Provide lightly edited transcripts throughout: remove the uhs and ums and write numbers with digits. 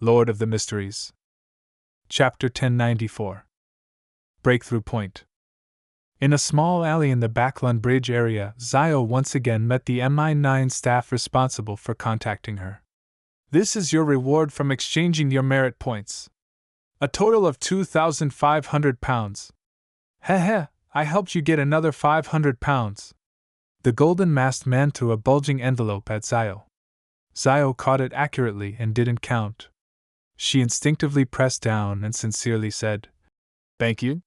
Lord of the Mysteries. Chapter 1094. Breakthrough Point. In a small alley in the Backlund Bridge area, Zio once again met the MI9 staff responsible for contacting her. This is your reward from exchanging your merit points. A total of 2,500 pounds. Heh, I helped you get another 500 pounds. The golden masked man threw a bulging envelope at Zio. Zio caught it accurately and didn't count. She instinctively pressed down and sincerely said, "Thank you."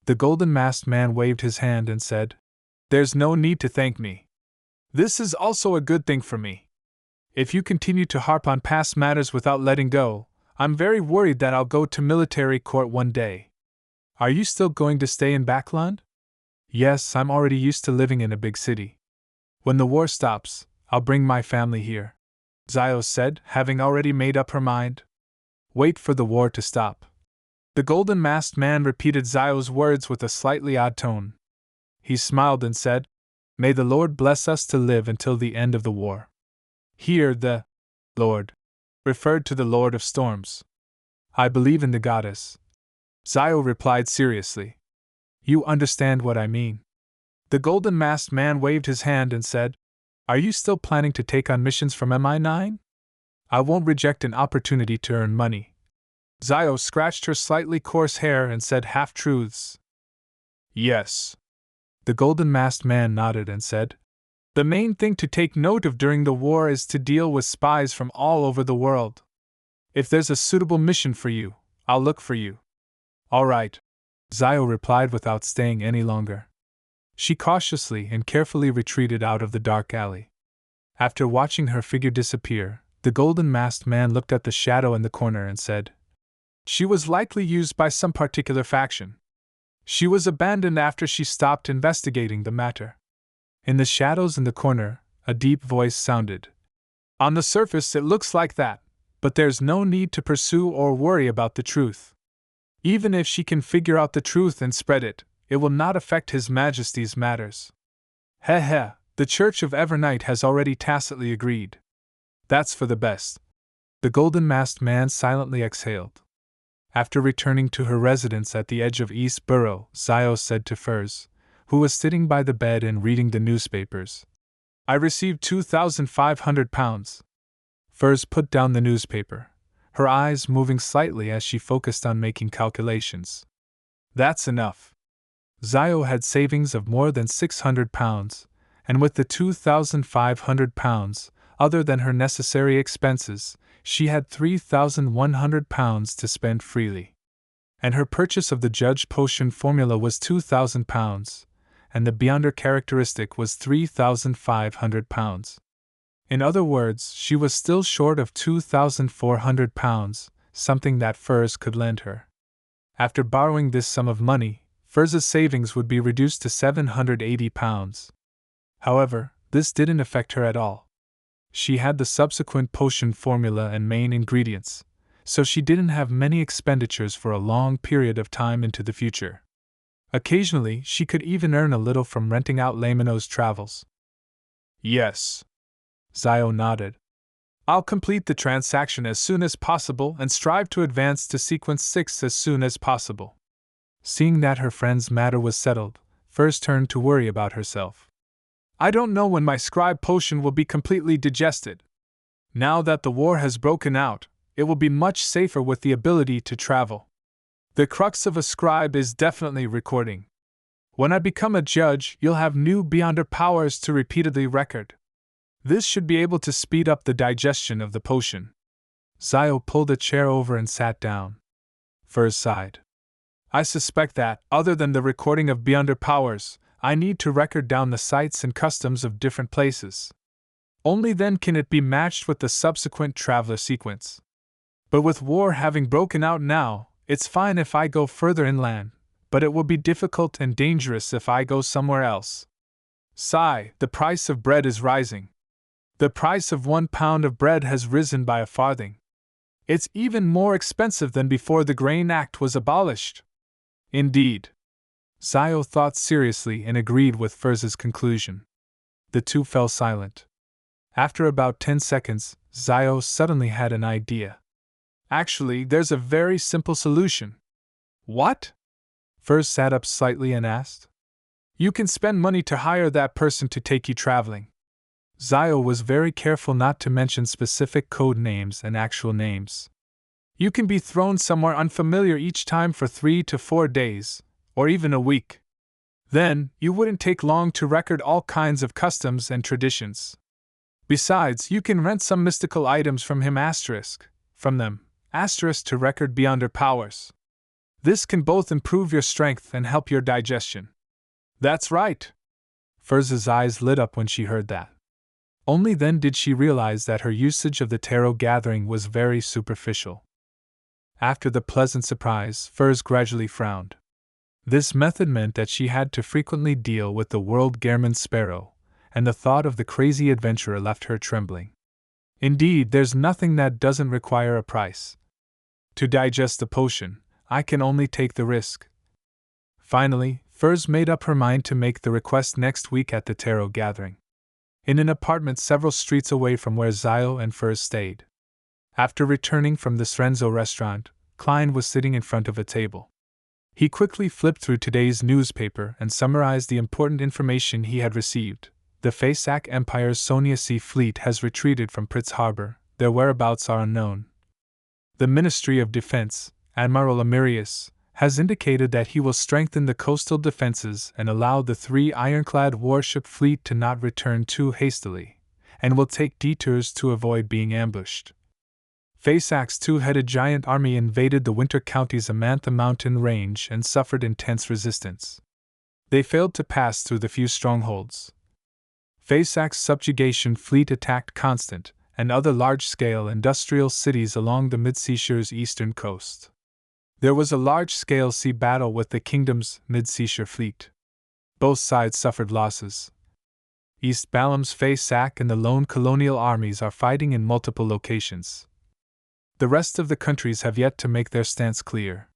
The golden masked man waved his hand and said, "There's no need to thank me. This is also a good thing for me. If you continue to harp on past matters without letting go, I'm very worried that I'll go to military court one day. Are you still going to stay in Backlund?" "Yes, I'm already used to living in a big city. When the war stops, I'll bring my family here," Zio said, having already made up her mind. "Wait for the war to stop." The golden masked man repeated Zio's words with a slightly odd tone. He smiled and said, "May the Lord bless us to live until the end of the war." Here the Lord referred to the Lord of Storms. "I believe in the goddess," Zio replied seriously. "You understand what I mean." The golden masked man waved his hand and said, "Are you still planning to take on missions from MI9? I won't reject an opportunity to earn money." Zio scratched her slightly coarse hair and said half-truths. "Yes." The golden masked man nodded and said, "The main thing to take note of during the war is to deal with spies from all over the world. If there's a suitable mission for you, I'll look for you." "All right," Zio replied without staying any longer. She cautiously and carefully retreated out of the dark alley. After watching her figure disappear, the golden masked man looked at the shadow in the corner and said, "She was likely used by some particular faction. She was abandoned after she stopped investigating the matter." In the shadows in the corner, a deep voice sounded. "On the surface it looks like that, but there's no need to pursue or worry about the truth. Even if she can figure out the truth and spread it, it will not affect His Majesty's matters. Heh, the Church of Evernight has already tacitly agreed. That's for the best." The golden masked man silently exhaled. After returning to her residence at the edge of East Borough, Zio said to Furs, who was sitting by the bed and reading the newspapers, "I received 2,500 pounds. Furs put down the newspaper, her eyes moving slightly as she focused on making calculations. "That's enough." Zio had savings of more than 600 pounds, and with the 2,500 pounds, other than her necessary expenses, she had 3,100 pounds to spend freely. And her purchase of the Judge Potion formula was 2,000 pounds, and the Beyonder characteristic was 3,500 pounds. In other words, she was still short of 2,400 pounds, something that Furs could lend her. After borrowing this sum of money, Furs's savings would be reduced to 780 pounds. However, this didn't affect her at all. She had the subsequent potion formula and main ingredients, so she didn't have many expenditures for a long period of time into the future. Occasionally, she could even earn a little from renting out Lamino's travels. "Yes." Zio nodded. "I'll complete the transaction as soon as possible and strive to advance to Sequence 6 as soon as possible." Seeing that her friend's matter was settled, Furs turned to worry about herself. "I don't know when my scribe potion will be completely digested. Now that the war has broken out, it will be much safer with the ability to travel. The crux of a scribe is definitely recording. When I become a judge, you'll have new Beyonder powers to repeatedly record. This should be able to speed up the digestion of the potion." Zio pulled a chair over and sat down. Furs sighed. "I suspect that, other than the recording of Beyonder powers, I need to record down the sights and customs of different places. Only then can it be matched with the subsequent traveler sequence. But with war having broken out now, it's fine if I go further inland, but it will be difficult and dangerous if I go somewhere else. Sigh, the price of bread is rising. The price of 1 pound of bread has risen by a farthing. It's even more expensive than before the Grain Act was abolished." "Indeed." Zio thought seriously and agreed with Furs's conclusion. The two fell silent. After about 10 seconds, Zio suddenly had an idea. Actually, there's a very simple solution. What? Furs sat up slightly and asked. You can spend money to hire that person to take you traveling. Zio was very careful not to mention specific code names and actual names. You can be thrown somewhere unfamiliar each time for 3 to 4 days, or even a week. Then, you wouldn't take long to record all kinds of customs and traditions. Besides, you can rent some mystical items from him from them, to record beyond her powers. This can both improve your strength and help your digestion. That's right. Furz's eyes lit up when she heard that. Only then did she realize that her usage of the tarot gathering was very superficial. After the pleasant surprise, Furz gradually frowned. This method meant that she had to frequently deal with the world Gehrman sparrow, and the thought of the crazy adventurer left her trembling. Indeed, there's nothing that doesn't require a price. To digest the potion, I can only take the risk. Finally, Furz made up her mind to make the request next week at the tarot gathering. In an apartment several streets away from where Zio and Furz stayed. After returning from the Srenzo restaurant, Klein was sitting in front of a table. He quickly flipped through today's newspaper and summarized the important information he had received. The Fasak Empire's Sonia Sea fleet has retreated from Pritz Harbor, their whereabouts are unknown. The Ministry of Defense, Admiral Amirius, has indicated that he will strengthen the coastal defenses and allow the 3 ironclad warship fleet to not return too hastily, and will take detours to avoid being ambushed. Fasak's 2-headed giant army invaded the Winter County's Amantha mountain range and suffered intense resistance. They failed to pass through the few strongholds. Fasak's subjugation fleet attacked Constant and other large-scale industrial cities along the Mid-Seashire's eastern coast. There was a large-scale sea battle with the kingdom's Mid-Seashire fleet. Both sides suffered losses. East Balam's Fasak and the lone colonial armies are fighting in multiple locations. The rest of the countries have yet to make their stance clear.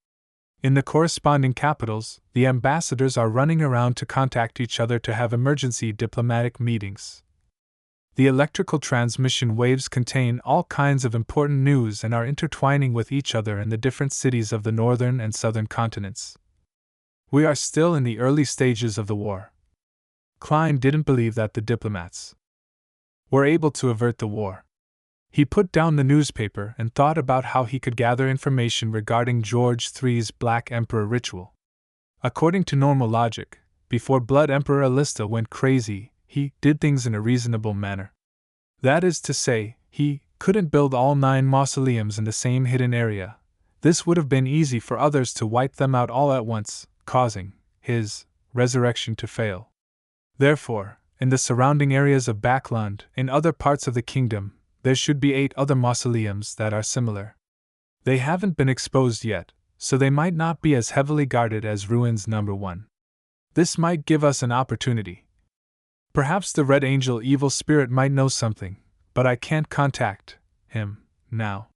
In the corresponding capitals, the ambassadors are running around to contact each other to have emergency diplomatic meetings. The electrical transmission waves contain all kinds of important news and are intertwining with each other in the different cities of the northern and southern continents. We are still in the early stages of the war. Klein didn't believe that the diplomats were able to avert the war. He put down the newspaper and thought about how he could gather information regarding George III's Black Emperor ritual. According to normal logic, before Blood Emperor Alista went crazy, he did things in a reasonable manner. That is to say, he couldn't build all 9 mausoleums in the same hidden area. This would have been easy for others to wipe them out all at once, causing his resurrection to fail. Therefore, in the surrounding areas of Backland, in other parts of the kingdom, there should be 8 other mausoleums that are similar. They haven't been exposed yet, so they might not be as heavily guarded as ruins number 1. This might give us an opportunity. Perhaps the Red Angel evil spirit might know something, but I can't contact him now.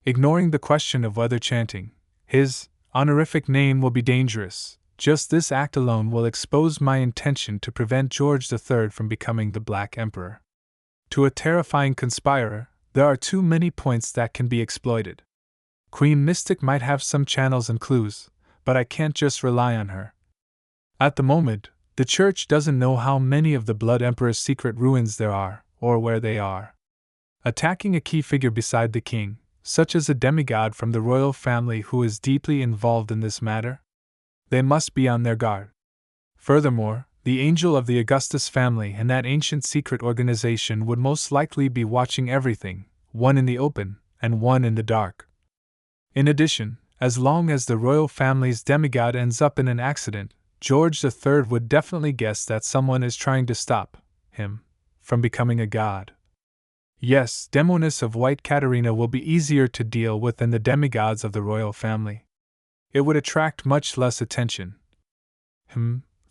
Ignoring the question of whether chanting his honorific name will be dangerous, just this act alone will expose my intention to prevent George III from becoming the Black Emperor. To a terrifying conspirer, there are too many points that can be exploited. Queen Mystic might have some channels and clues, but I can't just rely on her. At the moment, the Church doesn't know how many of the Blood Emperor's secret ruins there are, or where they are. Attacking a key figure beside the king, such as a demigod from the royal family who is deeply involved in this matter? They must be on their guard. Furthermore, the angel of the Augustus family and that ancient secret organization would most likely be watching everything, one in the open and one in the dark. In addition, as long as the royal family's demigod ends up in an accident, George III would definitely guess that someone is trying to stop him from becoming a god. Yes, Demonis of White Katerina will be easier to deal with than the demigods of the royal family. It would attract much less attention.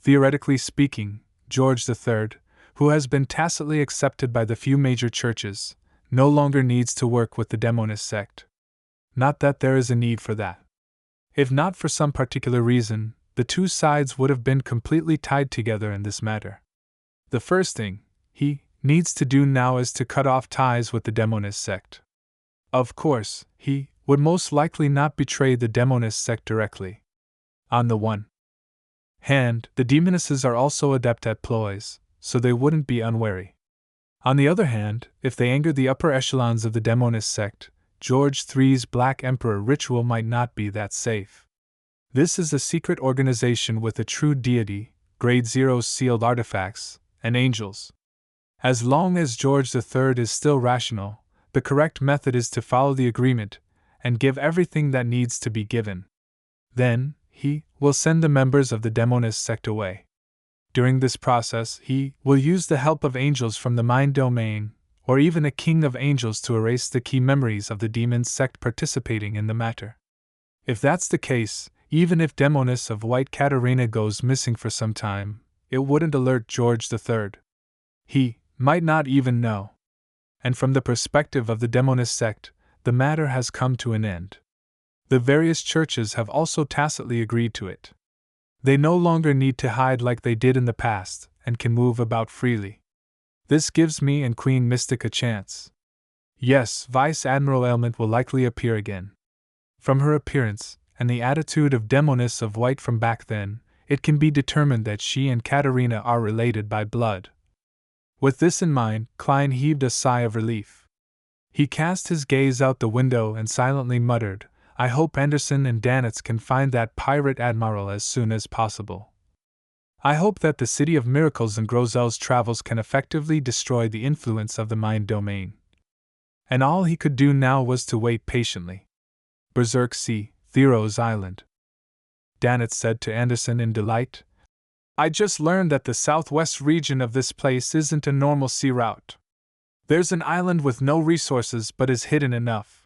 Theoretically speaking, George III, who has been tacitly accepted by the few major churches, no longer needs to work with the Demonist sect. Not that there is a need for that. If not for some particular reason, the two sides would have been completely tied together in this matter. The first thing he needs to do now is to cut off ties with the Demonist sect. Of course, he would most likely not betray the demonist sect directly. On the one hand, the demonesses are also adept at ploys, so they wouldn't be unwary. On the other hand, if they angered the upper echelons of the demonist sect, George III's Black Emperor ritual might not be that safe. This is a secret organization with a true deity, Grade 0 sealed artifacts, and angels. As long as George III is still rational, the correct method is to follow the agreement and give everything that needs to be given. Then, he will send the members of the demonist sect away. During this process, he will use the help of angels from the mind domain, or even a king of angels to erase the key memories of the demon sect participating in the matter. If that's the case, even if Demoness of White Katarina goes missing for some time, it wouldn't alert George III. He might not even know. And from the perspective of the Demonist sect, the matter has come to an end. The various churches have also tacitly agreed to it. They no longer need to hide like they did in the past, and can move about freely. This gives me and Queen Mystic a chance. Yes, Vice Admiral Ailment will likely appear again. From her appearance, and the attitude of Demoness of White from back then, it can be determined that she and Katarina are related by blood. With this in mind, Klein heaved a sigh of relief. He cast his gaze out the window and silently muttered, "I hope Anderson and Danitz can find that pirate admiral as soon as possible. I hope that the City of Miracles and Grozel's travels can effectively destroy the influence of the mind domain." And all he could do now was to wait patiently. Berserk Sea, Thero's Island. Danitz said to Anderson in delight, "I just learned that the southwest region of this place isn't a normal sea route. There's an island with no resources but is hidden enough.